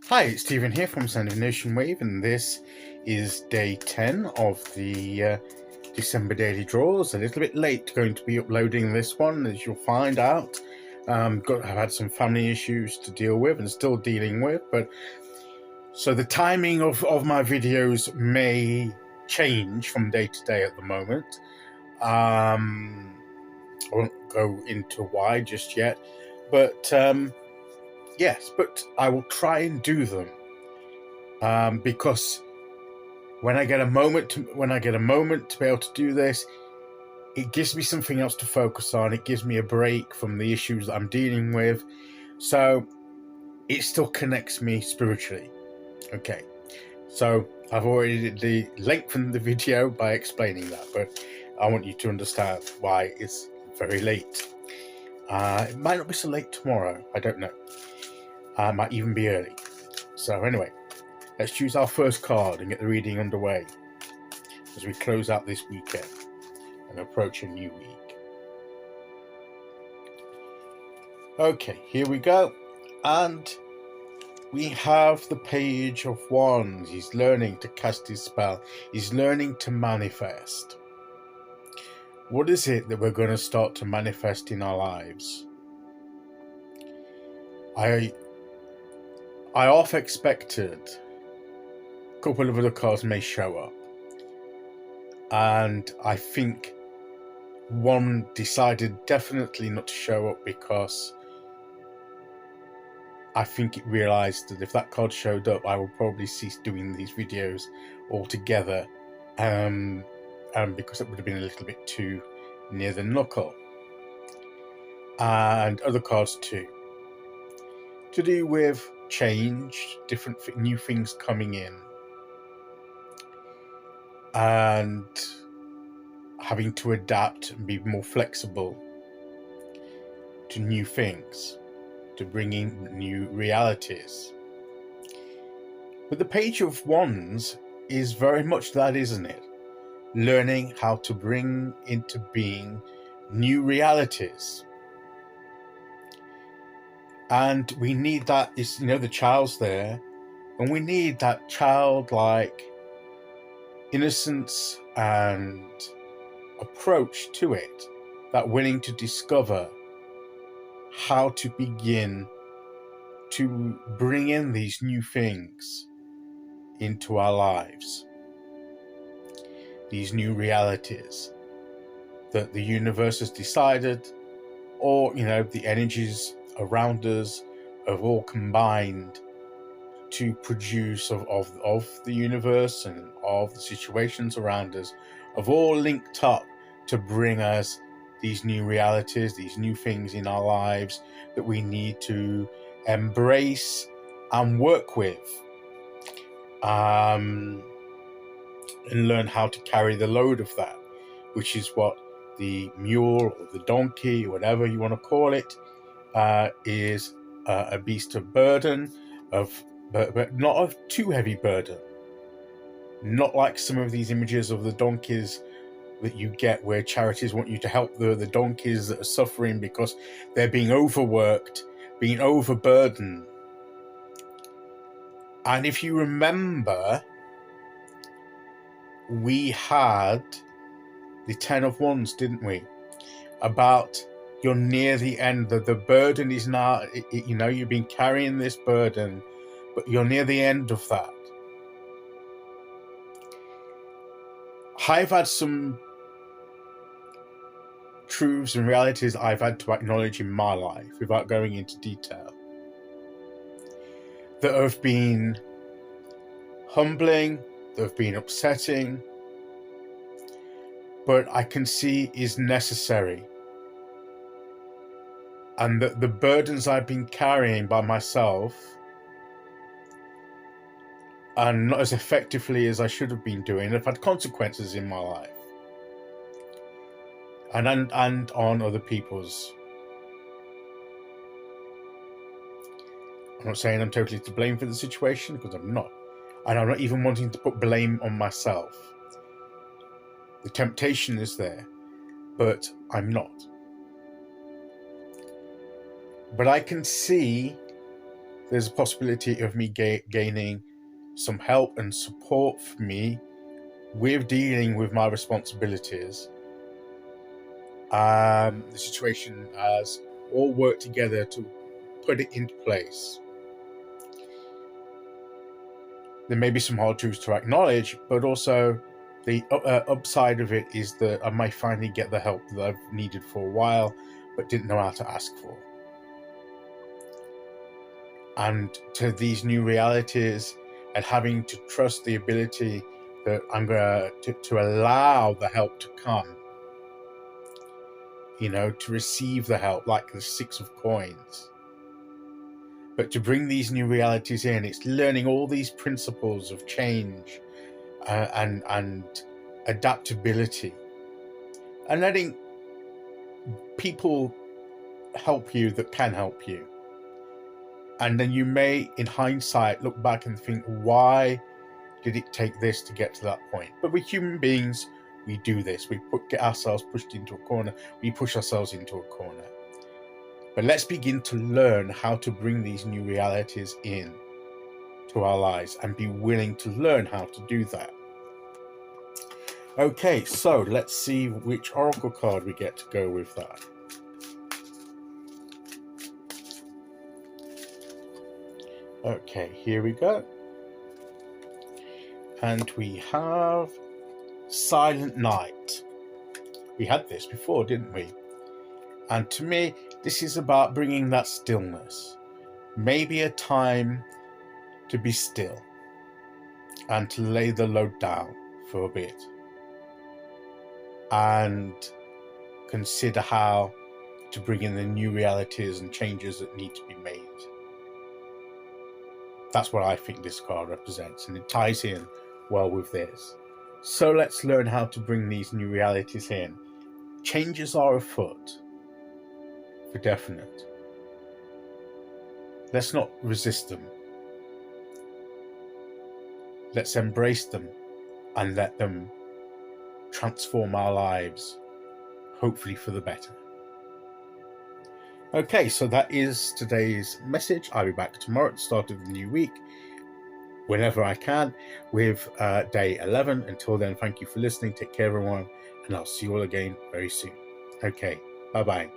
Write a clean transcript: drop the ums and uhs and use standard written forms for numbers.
Hi, it's Stephen here from Sound of Nation Wave, and this is day 10 of the December daily draws. A little bit late going to be uploading this one, as you'll find out. I've had some family issues to deal with and still dealing with, but so the timing of my videos may change from day to day at the moment. I won't go into why just yet, but yes, but I will try and do them. Because when I get a moment to be able to do this, it gives me something else to focus on. It gives me a break from the issues that I'm dealing with, so it still connects me spiritually. Okay, so I've already lengthened the video by explaining that, but I want you to understand why it's very late. It might not be so late tomorrow. I don't know. It might even be early. So anyway, let's choose our first card and get the reading underway as we close out this weekend and approach a new week. Okay, here we go. And we have the Page of Wands. He's learning to cast his spell. He's learning to manifest. What is it that we're going to start to manifest in our lives? I half expected a couple of other cards may show up. And I think one decided definitely not to show up because I think it realised that if that card showed up, I would probably cease doing these videos altogether, because it would have been a little bit too near the knuckle. And other cards too, to do with change, different new things coming in, and having to adapt and be more flexible to new things, to bring in new realities. But the Page of Wands is very much that, isn't it? Learning how to bring into being new realities. And we need that, the child's there, and we need that childlike innocence and approach to it, that willing to discover how to begin to bring in these new things into our lives, these new realities that the universe has decided, or the energies around us have all combined to produce of the universe and of the situations around us, have all linked up to bring us these new realities, these new things in our lives that we need to embrace and work with, and learn how to carry the load of that, which is what the mule or the donkey, whatever you want to call it, is a beast of burden, but not of too heavy burden. Not like some of these images of the donkeys that you get where charities want you to help the donkeys that are suffering because they're being overworked, being overburdened. And if you remember, we had the Ten of Wands, didn't we? About you're near the end, the burden is now, you've been carrying this burden, but you're near the end of that. I've had some truths and realities I've had to acknowledge in my life, without going into detail, that have been humbling, that have been upsetting, but I can see is necessary. And that the burdens I've been carrying by myself, and not as effectively as I should have been doing, have had consequences in my life and on other people's. I'm not saying I'm totally to blame for the situation, because I'm not. And I'm not even wanting to put blame on myself. The temptation is there, but I'm not. But I can see there's a possibility of me gaining some help and support for me with dealing with my responsibilities. The situation as all work together to put it into place. There may be some hard truths to acknowledge, but also the upside of it is that I might finally get the help that I've needed for a while, but didn't know how to ask for. And to these new realities, and having to trust the ability that I'm going to allow the help to come, to receive the help, like the Six of Coins. But to bring these new realities in, it's learning all these principles of change and adaptability, and letting people help you that can help you. And then you may, in hindsight, look back and think, why did it take this to get to that point? But we're human beings, we do this. We get ourselves pushed into a corner. We push ourselves into a corner. But let's begin to learn how to bring these new realities in to our lives and be willing to learn how to do that. Okay, so let's see which oracle card we get to go with that. Okay, here we go. And we have Silent Night. We had this before, didn't we? And to me, this is about bringing that stillness. Maybe a time to be still and to lay the load down for a bit and consider how to bring in the new realities and changes that need to be made. That's what I think this card represents, and it ties in well with this. So let's learn how to bring these new realities in. Changes are afoot, for definite. Let's not resist them. Let's embrace them and let them transform our lives, hopefully for the better. Okay, so that is today's message. I'll be back tomorrow at the start of the new week, whenever I can, with day 11. Until then, thank you for listening. Take care, everyone, and I'll see you all again very soon. Okay, bye-bye.